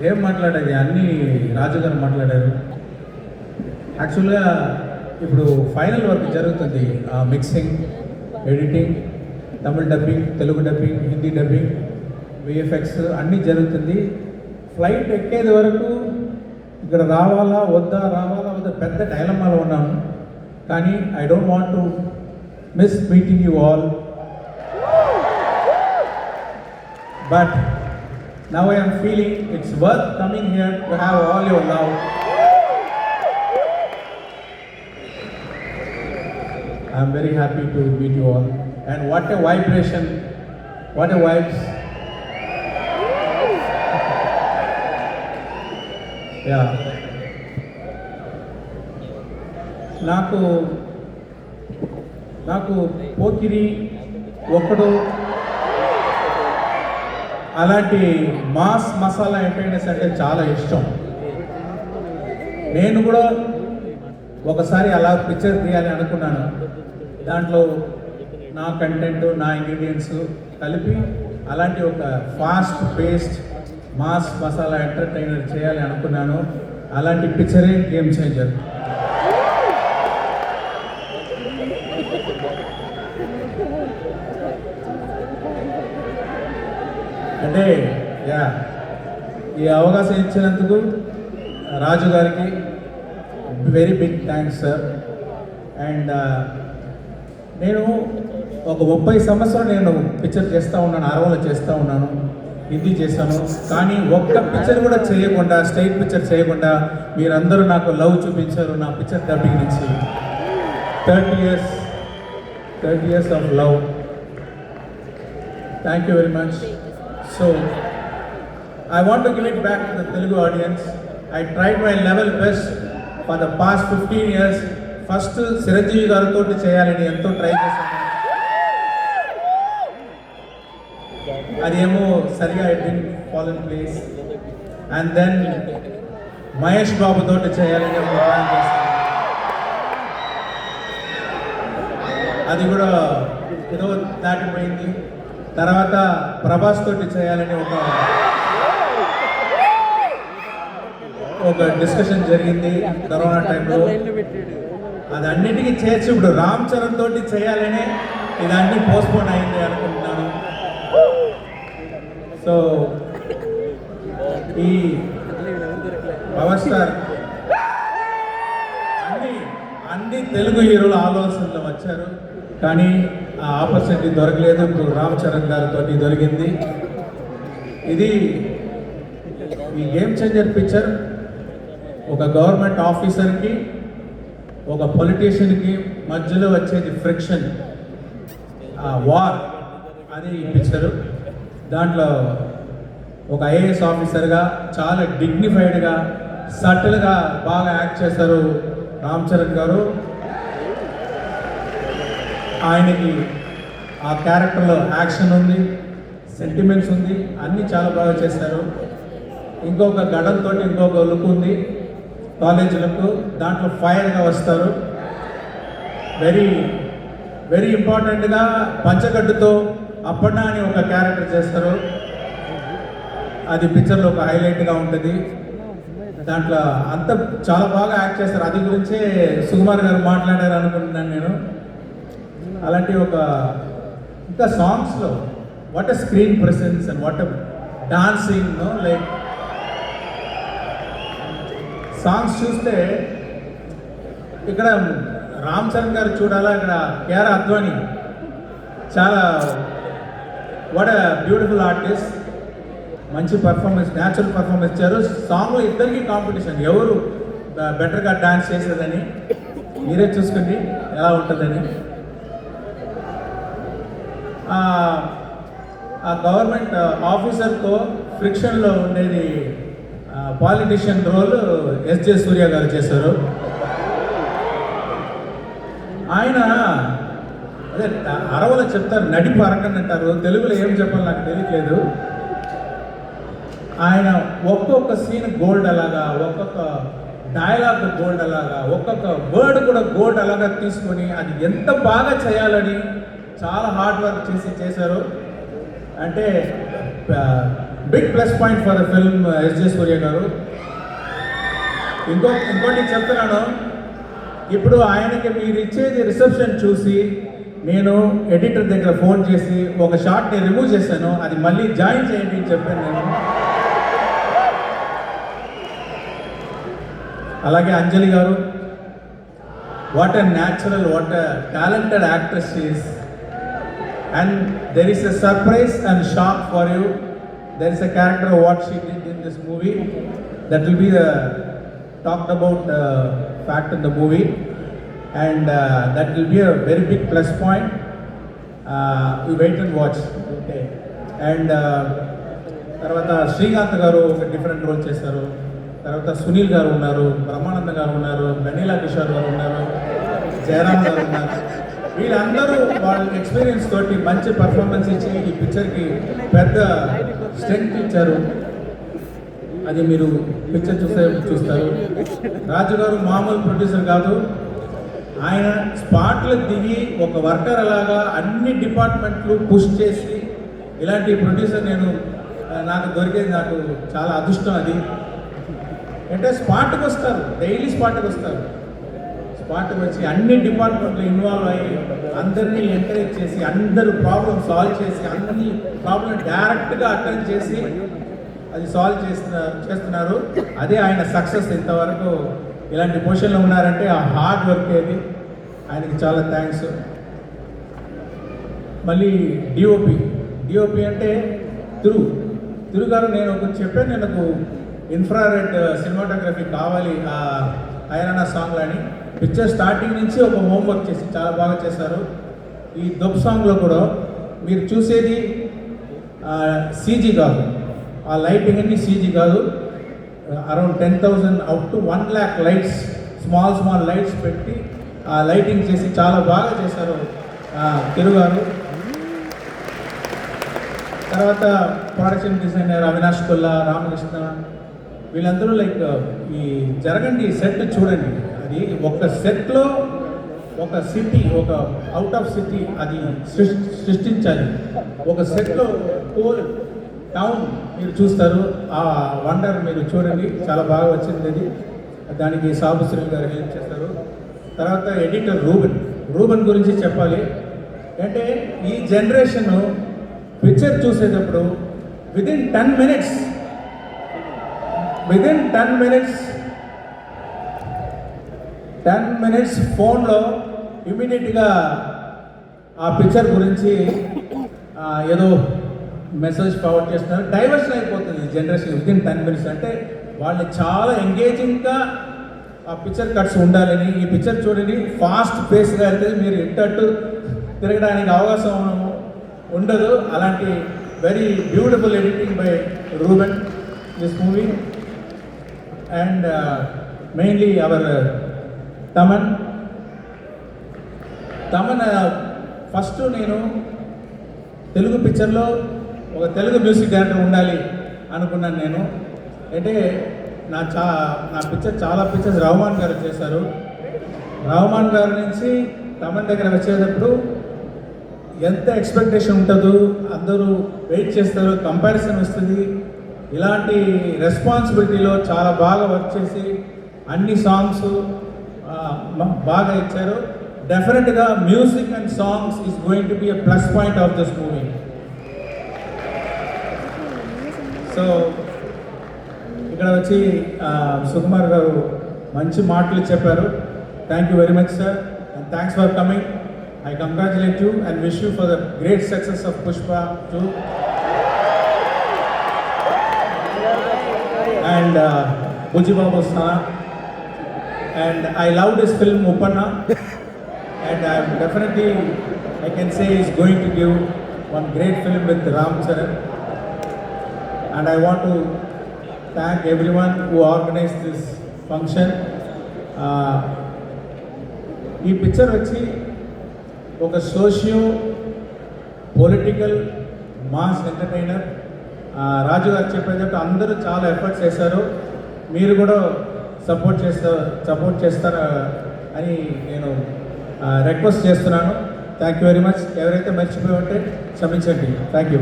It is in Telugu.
ఏం మాట్లాడేది అన్నీ రాజు గారు మాట్లాడారు. యాక్చువల్గా ఇప్పుడు ఫైనల్ వర్క్ జరుగుతుంది, మిక్సింగ్, ఎడిటింగ్, తమిళ dubbing, Telugu dubbing, Hindi dubbing, VFX అన్నీ జరుగుతుంది. ఫ్లైట్ ఎక్కేది వరకు ఇక్కడ రావాలా వద్దా పెద్ద డైలమాలో ఉన్నాను. కానీ I don't want to miss meeting you all, but now I am feeling it's worth coming here to have all your love. I am very happy to meet you all, and what a vibration, what a vibes. Yeah, నాకు పోకిరి ఒక్కడు అలాంటి మాస్ మసాలా ఎంటర్టైనర్స్ అంటే చాలా ఇష్టం. నేను కూడా ఒకసారి అలా పిక్చర్ తీయాలి అనుకున్నాను. దాంట్లో నా కంటెంట్, నా ఇంగ్రీడియంట్స్ కలిపి అలాంటి ఒక fast paced mass masala entertainer చేయాలి అనుకున్నాను. అలాంటి పిక్చరే గేమ్ చేంజర్. అంటే ఈ అవకాశం ఇచ్చినందుకు రాజు గారికి very big thanks sir. And నేను ఒక 30 సంవత్సరాలు నేను పిక్చర్ చేస్తూ ఉన్నాను, అరవలో చేస్తూ ఉన్నాను, హిందీ చేశాను. కానీ ఒక్క పిక్చర్ కూడా చేయకుండా, స్టేట్ పిక్చర్ చేయకుండా మీరందరూ నాకు లవ్ చూపించారు నా పిక్చర్ డబ్బింగ్ నుంచి. 30 years of love. Thank you very much. So I want to give it back to the Telugu audience. I tried my level best for the past 15 years. First Chiranjeevi గారితో చేయాలని ఎంతో ట్రై చేశాను. అదేమో సరిగా it didn't fall in place. And then Mahesh Babu తోటి చేయాలని ఒక ప్లాన్ చేశాను. అది కూడా ఏదో దాటిపోయింది. తర్వాత ప్రభాస్ తోటి చేయాలని ఒక డిస్కషన్ జరిగింది కరోనా టైంలో. అది అన్నిటికీ చేర్చి ఇప్పుడు రామ్ చరణ్ తోటి చేయాలని ఇదన్నీ పోస్ట్పోన్ అయింది అనుకుంటున్నాను. సో ఈ పవర్ స్టార్ అన్ని తెలుగు హీరోలు ఆలోచనలో వచ్చారు, కానీ ఆ ఆపర్చునిటీ దొరకలేదు. ఇప్పుడు రామ్ చరణ్ గారితో దొరికింది. ఇది ఈ గేమ్ చేంజర్ పిక్చర్ ఒక గవర్నమెంట్ ఆఫీసర్కి ఒక పొలిటీషియన్కి మధ్యలో వచ్చేది ఫ్రిక్షన్, వార్, అది ఈ పిక్చరు. దాంట్లో ఒక ఐఏఎస్ ఆఫీసర్గా చాలా డిగ్నిఫైడ్గా సటిల్గా బాగా యాక్ట్ చేశారు రామ్ చరణ్ గారు. ఆయనకి ఆ క్యారెక్టర్లో యాక్షన్ ఉంది, సెంటిమెంట్స్ ఉంది, అన్నీ చాలా బాగా చేశారు. ఇంకొక గడంతో ఇంకొక లుక్ ఉంది, కాలేజ్ లుక్. దాంట్లో ఫైర్గా వస్తారు. వెరీ వెరీ ఇంపార్టెంట్గా పంచగడ్డుతో అప్పన్నా అని ఒక క్యారెక్టర్ చేస్తారు. అది పిక్చర్లో ఒక హైలైట్గా ఉంటుంది. దాంట్లో అంత చాలా బాగా యాక్ట్ చేస్తారు. అది గురించే సుకుమార్ గారు మాట్లాడారు అనుకుంటున్నాను నేను. అలాంటి ఒక ఇంకా సాంగ్స్లో what a screen presence and what a dancing, like songs చూస్తే ఇక్కడ రామ్ చరణ్ గారు చూడాలా, ఇక్కడ కేఆర్ అద్వానీ చాలా వాట్ ఎ బ్యూటిఫుల్ ఆర్టిస్ట్, మంచి పర్ఫార్మెన్స్, న్యాచురల్ పర్ఫార్మెన్స్ ఇచ్చారు. సాంగ్లో ఇద్దరికి కాంపిటీషన్, ఎవరు బెటర్గా డాన్స్ చేసేదని మీరే చూసుకోండి ఎలా ఉంటుందని. ఆ గవర్నమెంట్ ఆఫీసర్తో ఫ్రిక్షన్లో ఉండేది పాలిటిషియన్ రోల్ ఎస్జే సూర్య గారు చేశారు. ఆయన అదే అరవలో చెప్తారు, నడిపి అరకండి అంటారు. తెలుగులో ఏం చెప్పాలి నాకు తెలియట్లేదు. ఆయన ఒక్కొక్క సీన్ గోల్డ్ అలాగా, ఒక్కొక్క డైలాగ్ గోల్డ్ అలాగా, ఒక్కొక్క వర్డ్ కూడా గోల్డ్ అలాగా తీసుకొని అది ఎంత బాగా చేయాలని చాలా హార్డ్ వర్క్ చేశారు. అంటే big plus point for the film SJ Surya గారు. ఇంకోటి చెప్తున్నాను, ఇప్పుడు ఆయనకి మీరు ఇచ్చేది రిసెప్షన్ చూసి నేను ఎడిటర్ దగ్గర ఫోన్ చేసి ఒక షాట్ని రిమూవ్ చేశాను, అది మళ్ళీ జాయిన్ చేయండి అని చెప్పాను నేను. అలాగే అంజలి గారు, what a natural, what a talented actress is. And there is a surprise and shock for you. There is a character what she did in this movie that will be the talked about fact in the movie, and that will be a very big plus point. You wait and watch. Okay. And తర్వాత శ్రీకాంత్ గారు ఒక డిఫరెంట్ రోల్ చేశారు. తర్వాత సునీల్ గారు ఉన్నారు, బ్రహ్మానంద గారు ఉన్నారు, వెనీలా కిషోర్ గారు ఉన్నారు, జయరామ్ గారు ఉన్నారు. వీళ్ళందరూ వాళ్ళ ఎక్స్పీరియన్స్ తోటి మంచి పర్ఫార్మెన్స్ ఇచ్చి ఈ పిక్చర్కి పెద్ద స్ట్రెంగ్త్ ఇచ్చారు. అది మీరు పిక్చర్ చూస్తారు. రాజు గారు మామూలు ప్రొడ్యూసర్ కాదు. ఆయన స్పాట్లో దిగి ఒక వర్కర్ అలాగా అన్ని డిపార్ట్మెంట్లు పుష్ చేసి ఇలాంటి ప్రొడ్యూసర్ నాకు దొరికేది నాకు చాలా అదృష్టం. అది అంటే స్పాట్కి వస్తారు, డైలీ స్పాట్కి వస్తారు. స్పాట్కి వచ్చి అన్ని డిపార్ట్మెంట్లు ఇన్వాల్వ్ అయ్యి అందరినీ ఎంకరేజ్ చేసి అందరూ ప్రాబ్లం సాల్వ్ చేసి అన్ని ప్రాబ్లం డైరెక్ట్గా అటెండ్ చేసి అది సాల్వ్ చేస్తున్నారు. అదే ఆయన సక్సెస్. ఇంతవరకు ఇలాంటి పొజిషన్లో ఉన్నారంటే ఆ హార్డ్ వర్క్ ఏది. ఆయనకి చాలా థ్యాంక్స్. మళ్ళీ డిఓపి అంటే తిరు గారు, నేను ఒకటి చెప్పాను, నేను ఇన్ఫ్రారెడ్ సినిమాటోగ్రఫీ కావాలి ఐరానా సాంగ్లో అని. పిక్చర్ స్టార్టింగ్ నుంచి ఒక హోంవర్క్ చేసి చాలా బాగా చేశారు. ఈ దొబ్ సాంగ్లో కూడా మీరు చూసేది సీజీ కాదు, ఆ లైటింగ్ అన్ని సీజీ కాదు. Around 10,000 out to 1 lakh lights, small lights పెట్టి ఆ లైటింగ్ చేసి చాలా బాగా చేశారు తిరుగారు. తర్వాత ప్రొడక్షన్ డిజైనర్ అవినాష్ కొల్లా, రామకృష్ణ, వీళ్ళందరూ ఈ జరగండి సెట్ చూడండి. అది ఒక సెట్లో ఒక సిటీ, ఒక అవుట్ ఆఫ్ సిటీ అది సృష్టించాలి. ఒక సెట్లో హోల్ టౌన్ మీరు చూస్తారు. ఆ వండర్ మీరు చూడండి, చాలా బాగా వచ్చింది అది. దానికి సాబుశ్రీ గారు హెల్ప్ చేస్తారు. తర్వాత ఎడిటర్ రూబెన్ గురించి చెప్పాలి. అంటే ఈ జనరేషన్ పిక్చర్ చూసేటప్పుడు విదిన్ 10 minutes ఫోన్లో ఇమీడియట్గా ఆ పిక్చర్ గురించి ఏదో మెసేజ్ ఫార్వర్డ్ చేస్తున్నారు. డైవర్షన్ అయిపోతుంది జనరేషన్ విదిన్ 10 minutes. అంటే వాళ్ళు చాలా ఎంగేజింగ్గా ఆ పిక్చర్ కట్స్ ఉండాలని. ఈ పిక్చర్ చూడండి, ఫాస్ట్ పేస్గా అయితే మీరు ఇట్టట్టు తిరగడానికి అవకాశం ఉండదు. అలాంటి very beautiful editing by Ruben this movie. And mainly our Thaman first నేను తెలుగు పిక్చర్లో ఒక తెలుగు మ్యూజిక్ డైరెక్టర్ ఉండాలి అనుకున్నాను నేను. అంటే నా పిక్చర్ చాలా పిక్చర్స్ రహమాన్ గారు చేశారు. రహమాన్ గారి నుంచి తమన్ దగ్గర వచ్చేటప్పుడు ఎంత ఎక్స్పెక్టేషన్ ఉంటుందో, అందరూ వెయిట్ చేస్తారు, కంపారిజన్ వస్తుంది. ఇలాంటి రెస్పాన్సిబిలిటీలో చాలా బాగా వర్క్ చేసి అన్ని సాంగ్స్ బాగా ఇచ్చారు. డెఫినెట్గా music and songs is going to be a plus point of this movie. So ఇక్కడ వచ్చి సుకుమార్ గారు మంచి మాటలు చెప్పారు. Thank you very much sir, and thanks for coming. I congratulate you and wish you for the great success of Pushpa 2. And Bujji Babu Sana. And I love this film Uppanna. And I can say he's going to give one great film with Ram Charan. And I want to thank everyone who organized this function. ఈ పిక్చర్ వచ్చి ఒక సోషియో పొలిటికల్ మాస్ ఎంటర్టైనర్. రాజు గారు చెప్పేటప్పుడు అందరూ చాలా ఎఫర్ట్స్ చేశారు. మీరు కూడా సపోర్ట్ చేస్తారు అని నేను రిక్వెస్ట్ చేస్తున్నాను. Thank you very much. ఎవరైతే మర్చిపోయి ఉంటే క్షమించండి. Thank you.